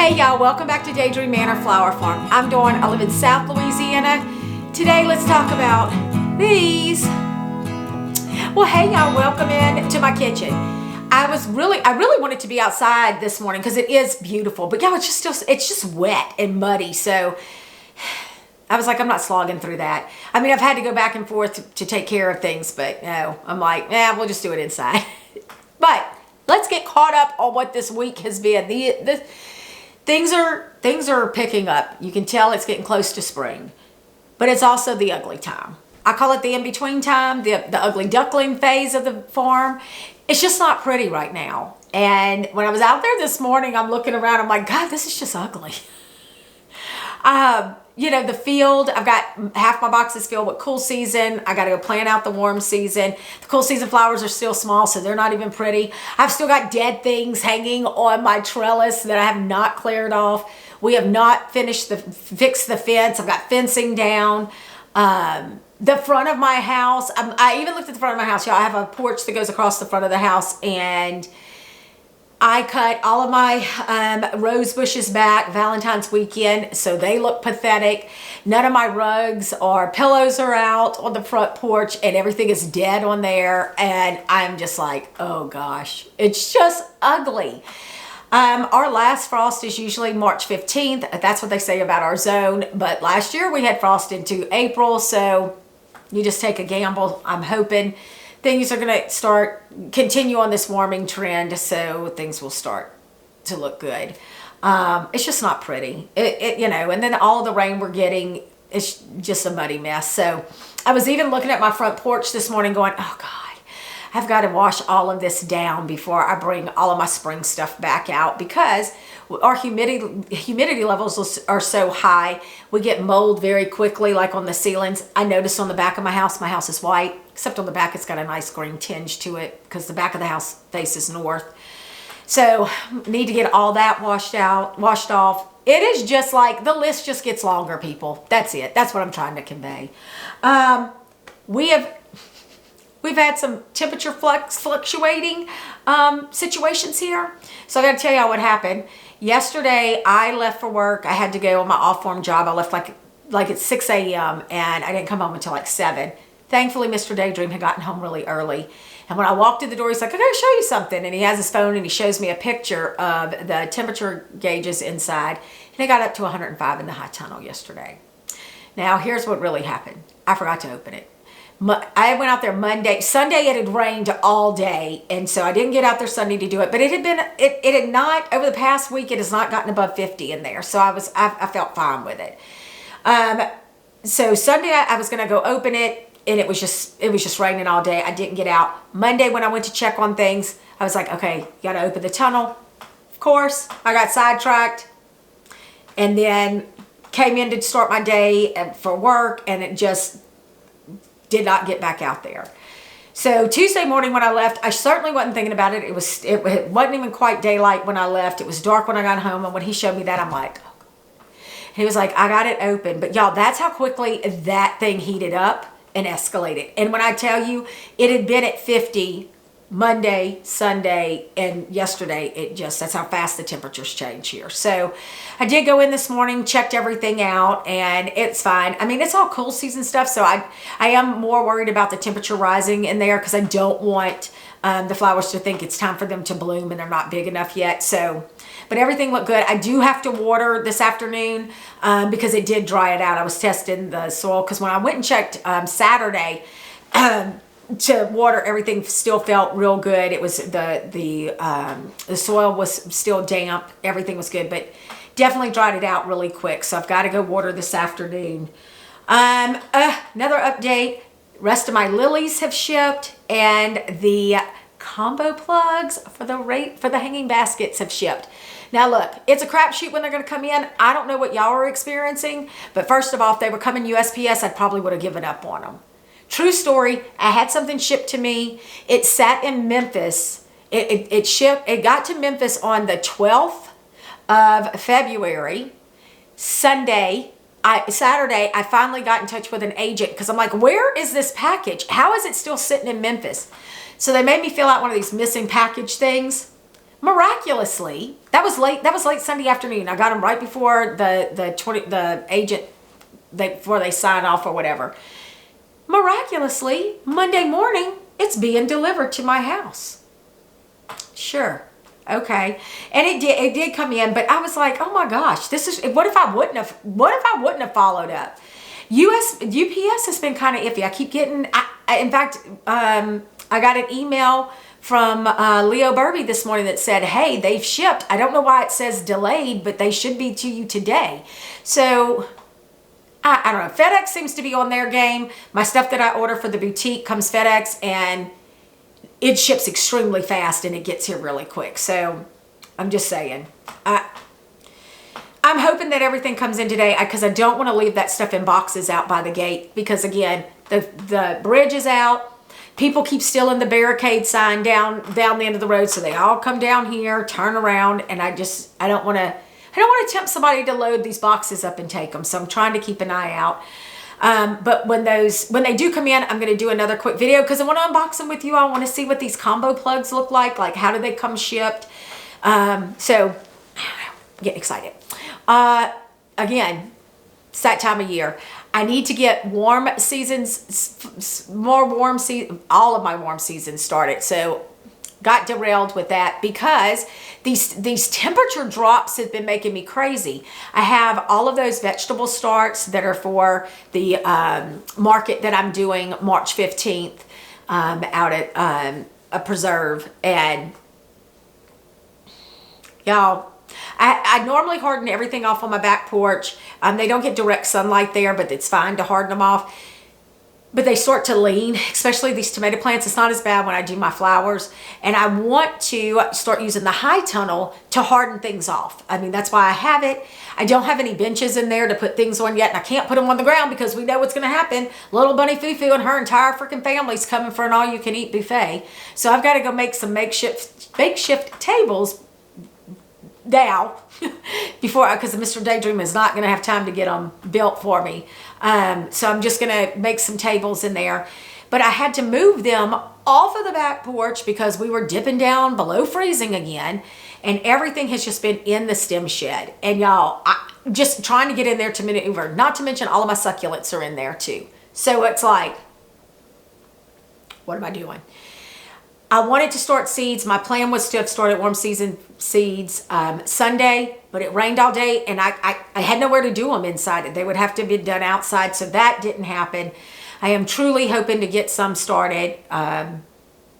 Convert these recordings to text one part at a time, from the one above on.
Hey y'all, welcome back to Daydream Manor Flower Farm. I'm Dawn, I live in South Louisiana. Today let's talk about these. Well, hey y'all, welcome in to my kitchen. I really wanted to be outside this morning because it is beautiful, but y'all, it's just wet and muddy. So I was like, I'm not slogging through that. I mean, I've had to go back and forth to take care of things, but no, I'm like, we'll just do it inside. But let's get caught up on what this week has been. Things are picking up. You can tell it's getting close to spring, but it's also the ugly time. I call it the in-between time, the ugly duckling phase of the farm. It's just not pretty right now. And when I was out there this morning, I'm looking around, I'm like, God, this is just ugly. The field, I've got half my boxes filled with cool season. I got to go plant out the warm season. The cool season flowers are still small, so they're not even pretty. I've still got dead things hanging on my trellis that I have not cleared off. We have not fixed the fence. I've got fencing down. The front of my house, I even looked at the front of my house. Y'all, I have a porch that goes across the front of the house, and I cut all of my rose bushes back Valentine's weekend, so they look pathetic. None of my rugs or pillows are out on the front porch, and everything is dead on there. And I'm just like, oh gosh, it's just ugly. Our last frost is usually March 15th. That's what they say about our zone. But last year we had frost into April, so you just take a gamble. I'm hoping things are going to continue on this warming trend, so things will start to look good. It's just not pretty, and then all the rain we're getting, it's just a muddy mess. So I was even looking at my front porch this morning going, oh God, I've got to wash all of this down before I bring all of my spring stuff back out, because our humidity levels are so high. We get mold very quickly, like on the ceilings. I noticed on the back of my house is white, except on the back it's got a nice green tinge to it because the back of the house faces north. So need to get all that washed off. It is just like, the list just gets longer, people. That's it. That's what I'm trying to convey. We've had some temperature fluctuating situations here. So I got to tell y'all what happened. Yesterday, I left for work. I had to go on my off-farm job. I left like at 6 a.m. and I didn't come home until like 7. Thankfully, Mr. Daydream had gotten home really early. And when I walked through the door, he's like, I got to show you something. And he has his phone and he shows me a picture of the temperature gauges inside. And it got up to 105 in the high tunnel yesterday. Now, here's what really happened. I forgot to open it. I went out there Monday. Sunday it had rained all day, and so I didn't get out there Sunday to do it. But it had not, over the past week, it has not gotten above 50 in there. So I felt fine with it. So Sunday I was going to go open it, and it was just raining all day. I didn't get out. Monday when I went to check on things, I was like, okay, you got to open the tunnel. Of course, I got sidetracked, and then came in to start my day for work, and it just did not get back out there. So Tuesday morning when I left, I certainly wasn't thinking about it. It wasn't even quite daylight when I left. It was dark when I got home, and when he showed me that, I'm like, oh. And he was like, I got it open. But y'all, that's how quickly that thing heated up and escalated. And when I tell you, it had been at 50 Monday, Sunday, and yesterday. That's how fast the temperatures change here. So I did go in this morning, checked everything out, and it's fine. I mean, it's all cool season stuff, so I am more worried about the temperature rising in there because I don't want the flowers to think it's time for them to bloom and they're not big enough yet. So, but everything looked good. I do have to water this afternoon because it did dry it out. I was testing the soil because when I went and checked Saturday, to water, everything still felt real good. It was the soil was still damp. Everything was good, but definitely dried it out really quick. So I've got to go water this afternoon. Another update. Rest of my lilies have shipped, and the combo plugs for the hanging baskets have shipped. Now look, it's a crapshoot when they're going to come in. I don't know what y'all are experiencing, but first of all, if they were coming USPS, I probably would have given up on them. True story. I had something shipped to me. It sat in Memphis. It got to Memphis on the 12th of February. Saturday, I finally got in touch with an agent because I'm like, where is this package? How is it still sitting in Memphis? So they made me fill out one of these missing package things. miraculously, that was late Sunday afternoon. I got them right before the agent, before they sign off or whatever. Miraculously, Monday morning, it's being delivered to my house. Sure. Okay. And it did come in, but I was like, oh my gosh, what if I wouldn't have followed up? UPS has been kind of iffy. I keep getting, in fact, I got an email from Leo Burby this morning that said, hey, they've shipped. I don't know why it says delayed, but they should be to you today. So I don't know. FedEx seems to be on their game. My stuff that I order for the boutique comes FedEx, and it ships extremely fast and it gets here really quick. So I'm just saying. I'm hoping that everything comes in today because I don't want to leave that stuff in boxes out by the gate because, again, the bridge is out. People keep stealing the barricade sign down the end of the road, so they all come down here, turn around, and I don't want to tempt somebody to load these boxes up and take them. So I'm trying to keep an eye out. But when they do come in, I'm going to do another quick video because I want to unbox them with you. I want to see what these combo plugs look like how do they come shipped. So I don't know, get excited. Again, it's that time of year. I need to get all of my warm seasons started. So got derailed with that because these temperature drops have been making me crazy. I have all of those vegetable starts that are for the market that I'm doing March 15th out at a preserve. And y'all, I normally harden everything off on my back porch. They don't get direct sunlight there, but it's fine to harden them off. But they start to lean, especially these tomato plants. It's not as bad when I do my flowers. And I want to start using the high tunnel to harden things off. I mean, that's why I have it. I don't have any benches in there to put things on yet. And I can't put them on the ground because we know what's going to happen. Little Bunny Fufu and her entire freaking family's coming for an all-you-can-eat buffet. So I've got to go make some makeshift tables now because Mr. Daydream is not going to have time to get them built for me. So I'm just going to make some tables in there. But I had to move them off of the back porch because we were dipping down below freezing again. And everything has just been in the stem shed. And y'all, I'm just trying to get in there to maneuver. Not to mention all of my succulents are in there too. So it's like, what am I doing? I wanted to start seeds. My plan was to have started warm season seeds Sunday, but it rained all day and I had nowhere to do them inside it. They would have to be done outside, so that didn't happen. I am truly hoping to get some started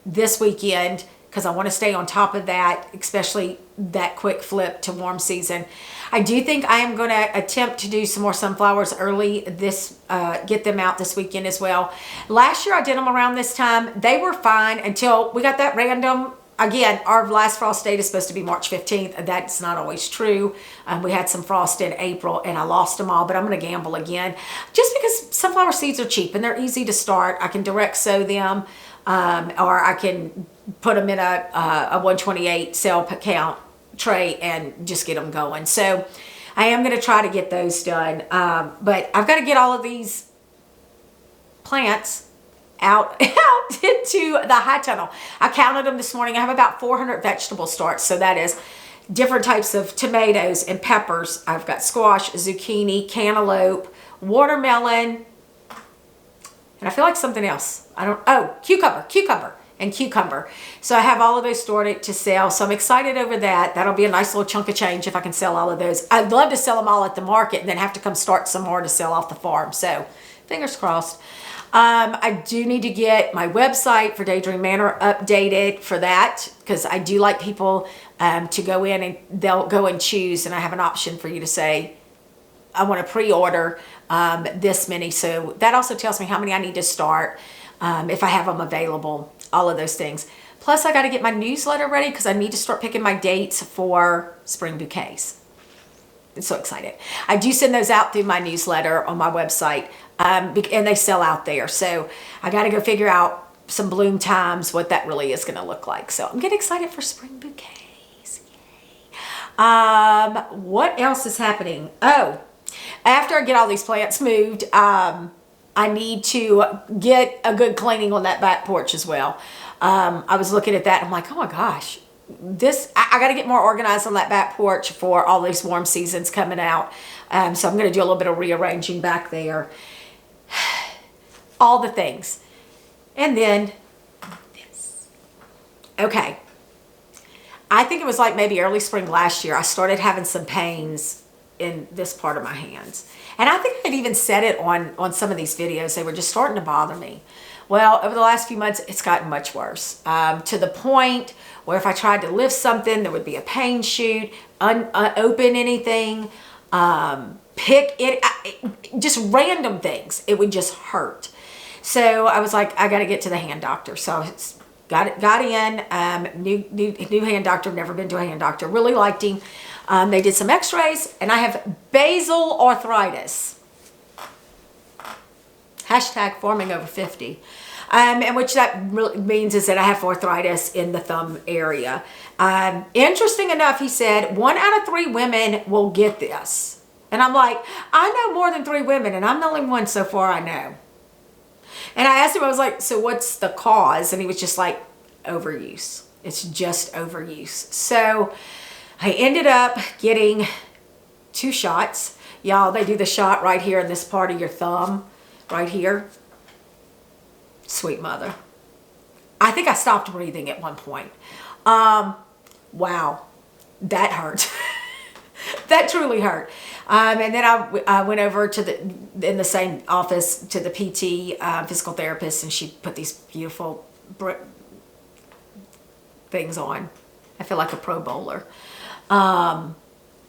this weekend because I want to stay on top of that, especially that quick flip to warm season. I do think I am going to attempt to do some more sunflowers early get them out this weekend as well. Last year I did them around this time. They were fine until we got that random, again, our last frost date is supposed to be March 15th. That's not always true. We had some frost in April and I lost them all, but I'm going to gamble again just because sunflower seeds are cheap and they're easy to start. I can direct sow them or I can put them in a 128 cell count tray and just get them going. So I am going to try to get those done. But I've got to get all of these plants out into the high tunnel. I counted them this morning. I have about 400 vegetable starts. So that is different types of tomatoes and peppers. I've got squash, zucchini, cantaloupe, watermelon, and I feel like something else. Cucumber. So I have all of those stored to sell. So I'm excited over that. That'll be a nice little chunk of change if I can sell all of those. I'd love to sell them all at the market and then have to come start some more to sell off the farm. So fingers crossed. I do need to get my website for Daydream Manor updated for that because I do like people to go in and they'll go and choose, and I have an option for you to say, I want to pre-order this many. So that also tells me how many I need to start, if I have them available, all of those things. Plus I got to get my newsletter ready because I need to start picking my dates for spring bouquets. I'm so excited. I do send those out through my newsletter on my website, and they sell out there. So I got to go figure out some bloom times, what that really is going to look like. So I'm getting excited for spring bouquets. Yay. What else is happening? Oh, after I get all these plants moved, I need to get a good cleaning on that back porch as well. I was looking at that. I'm like, oh my gosh, I got to get more organized on that back porch for all these warm seasons coming out. So I'm going to do a little bit of rearranging back there. All the things. And then this. Okay. I think it was like maybe early spring last year, I started having some pains in this part of my hands. And I think I'd even said it on some of these videos. They were just starting to bother me. Well, over the last few months, it's gotten much worse, to the point where if I tried to lift something, there would be a pain shoot, open anything, pick it, just random things. It would just hurt. So I was like, I got to get to the hand doctor. So got in, new hand doctor, never been to a hand doctor, really liked him. They did some x-rays, and I have basal arthritis. Hashtag forming over 50. And which that really means is that I have arthritis in the thumb area. Interesting enough, he said 1 out of 3 women will get this. And I'm like, I know more than 3 women, and I'm the only one so far I know. And I asked him, I was like, so what's the cause? And he was just like, overuse. It's just overuse. So I ended up getting 2 shots. Y'all, they do the shot right here in this part of your thumb, right here. Sweet mother. I think I stopped breathing at one point. Wow, that hurt. That truly hurt. And then I went over to in the same office to the PT, physical therapist, and she put these beautiful things on. I feel like a pro bowler. And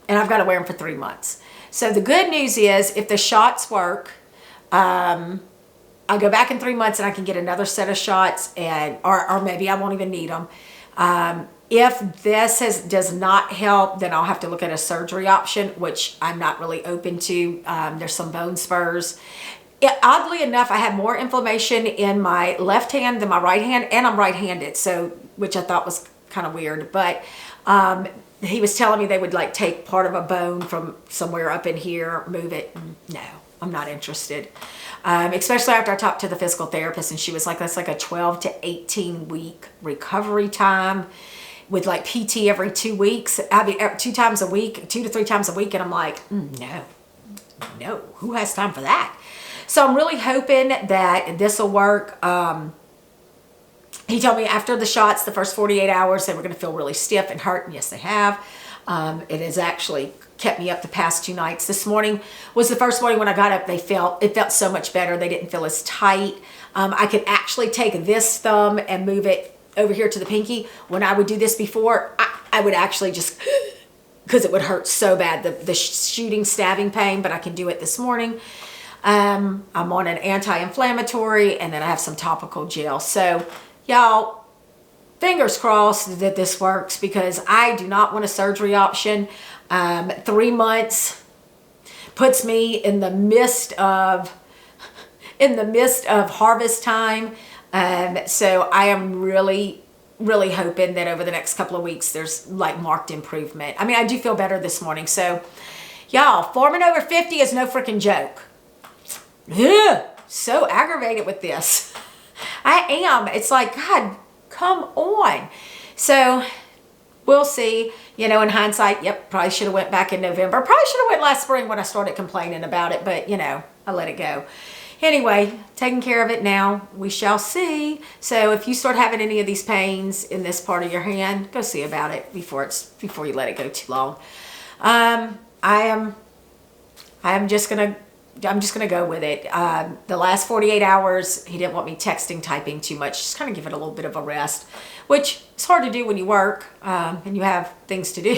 I've got to wear them for 3 months. So the good news is if the shots work, I go back in 3 months and I can get another set of shots, and or maybe I won't even need them. If this does not help, then I'll have to look at a surgery option, which I'm not really open to. There's some bone spurs. Oddly enough, I have more inflammation in my left hand than my right hand, and I'm right-handed, so which I thought was kind of weird. But he was telling me they would like take part of a bone from somewhere up in here, move it. No, I'm not interested. Especially after I talked to the physical therapist, and she was like, that's like a 12 to 18 week recovery time with like PT every 2 weeks. I mean, 2 times a week, 2 to 3 times a week. And I'm like, no, who has time for that? So I'm really hoping that this will work. He told me after the shots, the first 48 hours, they were going to feel really stiff and hurt. And yes, they have. It has actually kept me up the past 2 nights. This morning was the first morning when I got up, it felt so much better. They didn't feel as tight. I could actually take this thumb and move it over here to the pinky. When I would do this before, I would actually just, because it would hurt so bad, the shooting, stabbing pain, but I can do it this morning. I'm on an anti-inflammatory, and then I have some topical gel. So y'all, fingers crossed that this works, because I do not want a surgery option. 3 months puts me in the midst of harvest time. So I am really, really hoping that over the next couple of weeks, there's like marked improvement. I mean, I do feel better this morning. So y'all, forming over 50 is no freaking joke. Ugh, so aggravated with this. I am. It's like, God, come on. So we'll see. You know, in hindsight, yep, probably should have went back in November. Probably should have went last spring when I started complaining about it, but you know, I let it go. Anyway, taking care of it now. We shall see. So if you start having any of these pains in this part of your hand, go see about it before you let it go too long. I'm just gonna go with it. The last 48 hours, he didn't want me texting, typing too much. Just kind of give it a little bit of a rest, which is hard to do when you work and you have things to do.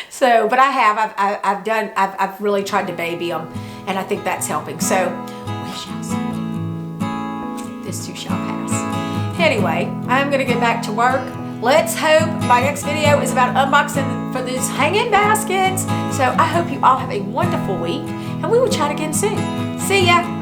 So, but I've really tried to baby them, and I think that's helping. So we shall see. This too shall pass. Anyway, I'm gonna get back to work. Let's hope my next video is about unboxing for these hanging baskets. So I hope you all have a wonderful week, and we will chat again soon. See ya.